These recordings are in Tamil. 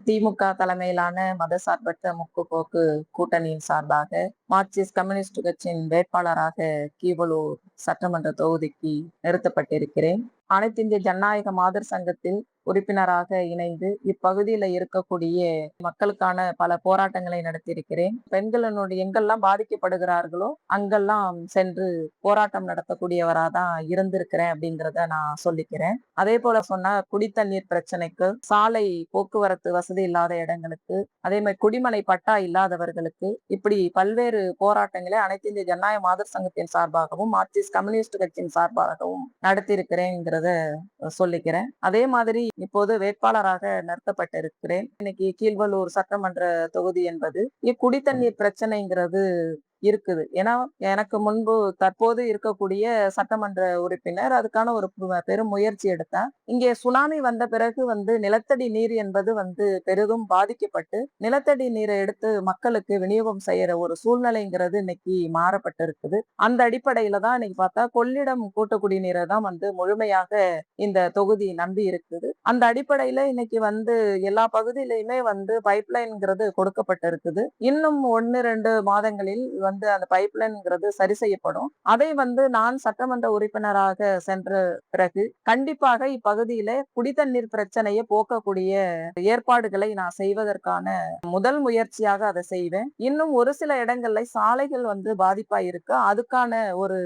திமுக தலைமையிலான மதசார்பற்ற முற்போக்கு கூட்டணியின் சார்பாக மார்க்சிஸ்ட் கம்யூனிஸ்ட் கட்சியின் வேட்பாளராக கீவளூர் சட்டமன்ற தொகுதிக்கு நிறுத்தப்பட்டிருக்கிறேன். அனைத்து இந்திய ஜனநாயக மாதர் சங்கத்தில் உறுப்பினராக இணைந்து இப்பகுதியில இருக்கக்கூடிய மக்களுக்கான பல போராட்டங்களை நடத்தியிருக்கிறேன். பெண்களினுடைய எங்கெல்லாம் பாதிக்கப்படுகிறார்களோ அங்கெல்லாம் சென்று போராட்டம் நடத்தக்கூடியவராக தான் இருந்திருக்கிறேன் அப்படிங்கிறத நான் சொல்லிக்கிறேன். அதே போல சொன்னா குடித்தண்ணீர் பிரச்சனைக்கு, சாலை போக்குவரத்து வசதி இல்லாத இடங்களுக்கு, அதே மாதிரி குடிமனை பட்டா இல்லாதவர்களுக்கு, இப்படி பல்வேறு போராட்டங்களை அனைத்து இந்திய ஜனநாயக மாதர் சங்கத்தின் சார்பாகவும் மார்க்சிஸ்ட் கம்யூனிஸ்ட் கட்சியின் சார்பாகவும் நடத்தியிருக்கிறேங்கிறத சொல்லிக்கிறேன். அதே மாதிரி இப்போது வேட்பாளராக நிறுத்தப்பட்டிருக்கிறேன். இன்னைக்கு கீழ்வள்ளூர் சட்டமன்ற தொகுதி என்பது குடித்தண்ணீர் பிரச்சனைங்கிறது இருக்குது. ஏன்னா எனக்கு முன்பு தற்போது இருக்கக்கூடிய சட்டமன்ற உறுப்பினர் அதுக்கான ஒரு பெரும் முயற்சி எடுத்தா. இங்கே சுனாமி வந்த பிறகு நிலத்தடி நீர் என்பது பெரிதும் பாதிக்கப்பட்டு நிலத்தடி நீரை எடுத்து மக்களுக்கு விநியோகம் செய்யற ஒரு சூழ்நிலைங்கிறது இன்னைக்கு மாறப்பட்டிருக்குது. அந்த அடிப்படையில தான் இன்னைக்கு பார்த்தா கொள்ளிடம் கூட்டு குடிநீரை தான் முழுமையாக இந்த தொகுதி நம்பி இருக்குது. அந்த அடிப்படையில இன்னைக்கு எல்லா பகுதியிலுமே பைப்லைன்ங்கிறது கொடுக்கப்பட்டிருக்குது. இன்னும் 1-2 மாதங்களில் அந்த பைப்லைன்ங்கிறது சரி செய்யப்படும். அதை நான் சட்டமன்ற உறுப்பினராக சென்ற பிறகு கண்டிப்பாக இப்பகுதியில குடித்தண்ணீர் பிரச்சனையை போக்கக்கூடிய ஏற்பாடுகளை நான் செய்வதற்கான முதல் முயற்சியாக அதை செய்வேன். இன்னும் ஒரு சில இடங்கள்ல சாலைகள் பாதிப்பா இருக்கு. அதுக்கான ஒரு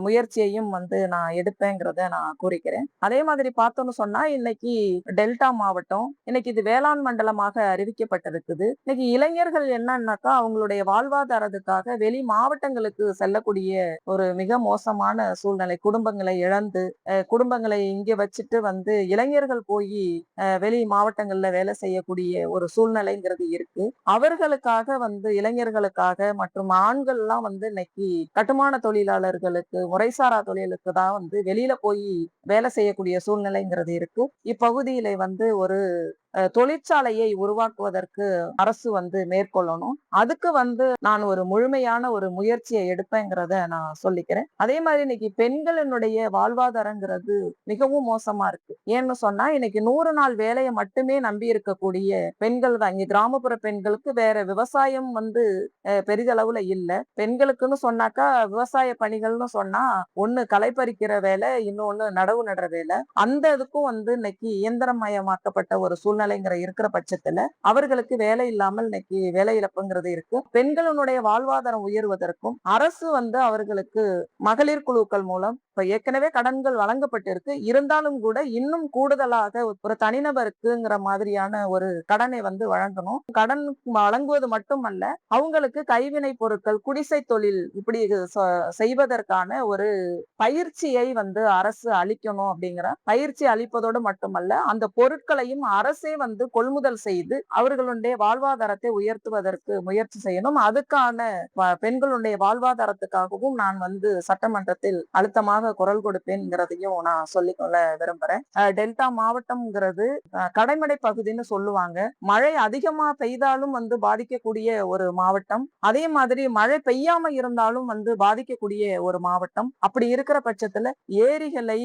முயற்சியையும் நான் எடுப்பேங்கிறத நான் கூறிக்கிறேன். அதே மாதிரி பார்த்தோம்னு சொன்னா இன்னைக்கு டெல்டா மாவட்டம் இன்னைக்கு இது வேளாண் மண்டலமாக அறிவிக்கப்பட்டிருக்குது. இன்னைக்கு இளைஞர்கள் என்னன்னாக்கா அவங்களுடைய வாழ்வாதாரத்துக்காக வெளி மாவட்டங்களுக்கு செல்லக்கூடிய ஒரு மிக மோசமான சூழ்நிலை. குடும்பங்களை இழந்து குடும்பங்களை இங்க வச்சுட்டு இளைஞர்கள் போய் வெளி மாவட்டங்கள்ல வேலை செய்யக்கூடிய ஒரு சூழ்நிலைங்கிறது இருக்கு. அவர்களுக்காக இளைஞர்களுக்காக மற்றும் ஆண்கள் எல்லாம் இன்னைக்கு கட்டுமான தொழிலாளர்களுக்கு முறைசாரா தொழிலுக்கு தான் வெளியில போய் வேலை செய்யக்கூடிய சூழ்நிலைங்கிறது இருக்கு. இப்பகுதியில ஒரு தொழிற்சாலையை உருவாக்குவதற்கு அரசு மேற்கொள்ளணும். அதுக்கு நான் ஒரு முழுமையான ஒரு முயற்சியை எடுப்பேங்கிறத நான் சொல்லிக்கிறேன். அதே மாதிரி இன்னைக்கு பெண்களினுடைய வாழ்வாதாரங்கிறது மிகவும் மோசமா இருக்கு. ஏன்னு சொன்னா இன்னைக்கு 100 நாள் வேலையை மட்டுமே நம்பி இருக்கக்கூடிய பெண்கள் தான். இங்க கிராமப்புற பெண்களுக்கு வேற விவசாயம் பெரிதளவுல இல்ல. பெண்களுக்குன்னு சொன்னாக்கா விவசாய பணிகள்னு சொன்னா ஒண்ணு களை பறிக்கிற வேலை, இன்னொன்னு நடவு நடுற வேலை. அந்த இதுக்கும் இன்னைக்கு இயந்திரமயமாக்கப்பட்ட ஒரு சூழ்நிலைங்கிற இருக்கிற பட்சத்துல அவர்களுக்கு வேலை இல்லாமல் இன்னைக்கு வேலை இழப்புங்கிறது இருக்கு. பெண்களுடைய வாழ்வாதாரம் உயர்வதற்கும் அரசு அவர்களுக்கு மகளிர் குழுக்கள் மூலம் இப்ப ஏற்கனவே கடன்கள் வழங்கப்பட்டிருக்கு. இருந்தாலும் கூட இன்னும் கூடுதலாக ஒரு தனிநபருக்குங்கிற மாதிரியான ஒரு கடனை வழங்கணும். கடன் வழங்குவது மட்டுமல்ல, அவங்களுக்கு கைவினை பொருட்கள், குடிசை தொழில் இப்படி செய்வதற்கான ஒரு பயிற்சியை அரசு அளிக்கணும். அப்படிங்கிற பயிற்சி அளிப்பதோடு மட்டுமல்ல, அந்த பொருட்களையும் அரசே கொள்முதல் செய்து அவர்களுடைய வாழ்வாதாரத்தை உயர்த்துவதற்கு முயற்சி செய்யணும். அதுக்கான பெண்களுடைய வாழ்வாதாரத்துக்காகவும் நான் சட்டமன்றத்தில் அழுத்தமாக குரல் கொடுப்பேன்ங்கிறதையும் நான் சொல்லிக்கொள்ள விரும்புறேன். டெல்டா மாவட்டம்ங்கிறது கடைமடை பகுதின்னு சொல்லுவாங்க. மழை அதிகமா பெய்தாலும் பாதிக்கக்கூடிய ஒரு மாவட்டம். அதே மாதிரி மழை பெய்யாம இருந்தாலும் பாதிக்கக்கூடிய ஒரு மாவட்டம். அப்படி இருக்கிற பட்சத்துல ஏரிகளை,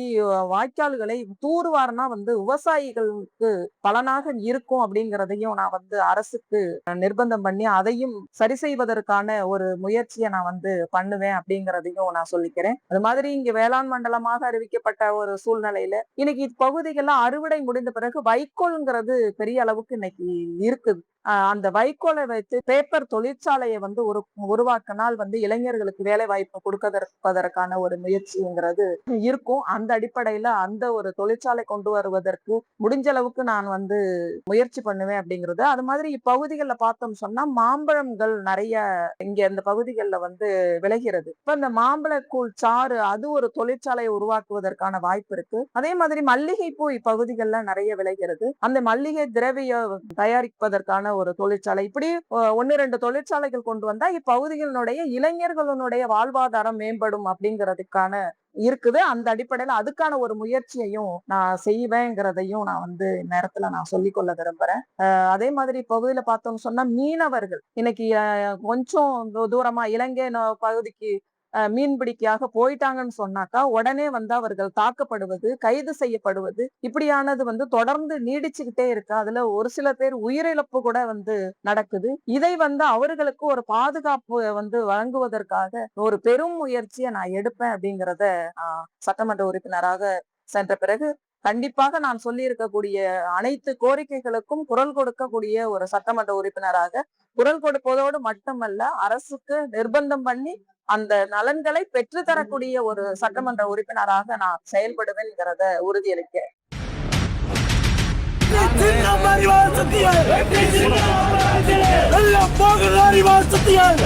வாய்க்கால்களை தூர்வாரினா விவசாயிகளுக்கு பலனாக இருக்கும் அப்படிங்கிறதையும் நான் அரசுக்கு நிர்பந்தம் பண்ணி அதையும் சரி செய்வதற்கான ஒரு முயற்சியை நான் பண்ணுவேன் அப்படிங்கிறதையும் நான் சொல்லிக்கிறேன். அது மாதிரி இங்க வேளாண் மண்டலமாக அறிவிக்கப்பட்ட ஒரு சூழ்நிலையில இன்னைக்கு இப்பகுதிகள்லாம் அறுவடை முடிந்த பிறகு வைக்கோல்ங்கிறது பெரிய அளவுக்கு இன்னைக்கு இருக்குது. அந்த வைக்கோலை வைத்து பேப்பர் தொழிற்சாலையை உருவாக்கினால் இளைஞர்களுக்கு வேலை வாய்ப்பு கொடுப்பதற்கான ஒரு முயற்சிங்கிறது இருக்கும். அந்த அடிப்படையில அந்த ஒரு தொழிற்சாலை கொண்டு வருவதற்கு முடிஞ்ச அளவுக்கு நான் முயற்சி பண்ணுவேன் அப்படிங்கிறது. அது மாதிரி இப்பகுதிகளில் பார்த்தோம் சொன்னா மாம்பழங்கள் நிறைய இங்க இந்த பகுதிகளில் விளைகிறது. இப்ப இந்த மாம்பழக்கூழ் சாறு அது ஒரு தொழிற்சாலையை உருவாக்குவதற்கான வாய்ப்பு இருக்கு. அதே மாதிரி மல்லிகை பூ இப்பகுதிகளில் நிறைய விளைகிறது. அந்த மல்லிகை திரவிய தயாரிப்பதற்கான ஒரு தொழிற்சாலை, இப்படி 1-2 தொழிற்சாலைகள் கொண்டு வந்தா இப்பகுதிகளினுடைய இளைஞர்களுடைய வாழ்வாதாரம் மேம்படும் அப்படிங்கிறதுக்கான இருக்குது. அந்த அடிப்படையில அதுக்கான ஒரு முயற்சியையும் நான் செய்வேங்கிறதையும் நான் நேரத்துல நான் சொல்லிக்கொள்ள விரும்புறேன். அதே மாதிரி பகுதியில பார்த்தோம்னு சொன்னா மீனவர்கள் இன்னைக்கு கொஞ்சம் தூரமா இலங்கை பகுதிக்கு மீன்பிடிக்காக போயிட்டாங்கன்னு சொன்னாக்கா உடனே வந்து அவர்கள் தாக்கப்படுவது, கைது செய்யப்படுவது இப்படியானது வந்து தொடர்ந்து நீடிச்சுக்கிட்டே இருக்கு. அதுல ஒரு சில பேர் உயிரிழப்பு கூட வந்து நடக்குது. இதை வந்து அவர்களுக்கு ஒரு பாதுகாப்பு வந்து வழங்குவதற்காக ஒரு பெரும் முயற்சியை நான் எடுப்பேன் அப்படிங்கிறத சட்டமன்ற உறுப்பினராக சென்ற பிறகு கண்டிப்பாக நான் சொல்லி இருக்கக்கூடிய அனைத்து கோரிக்கைகளுக்கும் குரல் கொடுக்கக்கூடிய ஒரு சட்டமன்ற உறுப்பினராக குரல் கொடுப்பதோடு மட்டுமல்ல, அரசுக்கு நிர்பந்தம் பண்ணி அந்த நலன்களை பெற்று தரக்கூடிய ஒரு சட்டமன்ற உறுப்பினராக நான் செயல்படுவேன்ங்கிறத உறுதியளிக்கிறேன். எல்லாம் போகுது அறிவால் சத்தியால்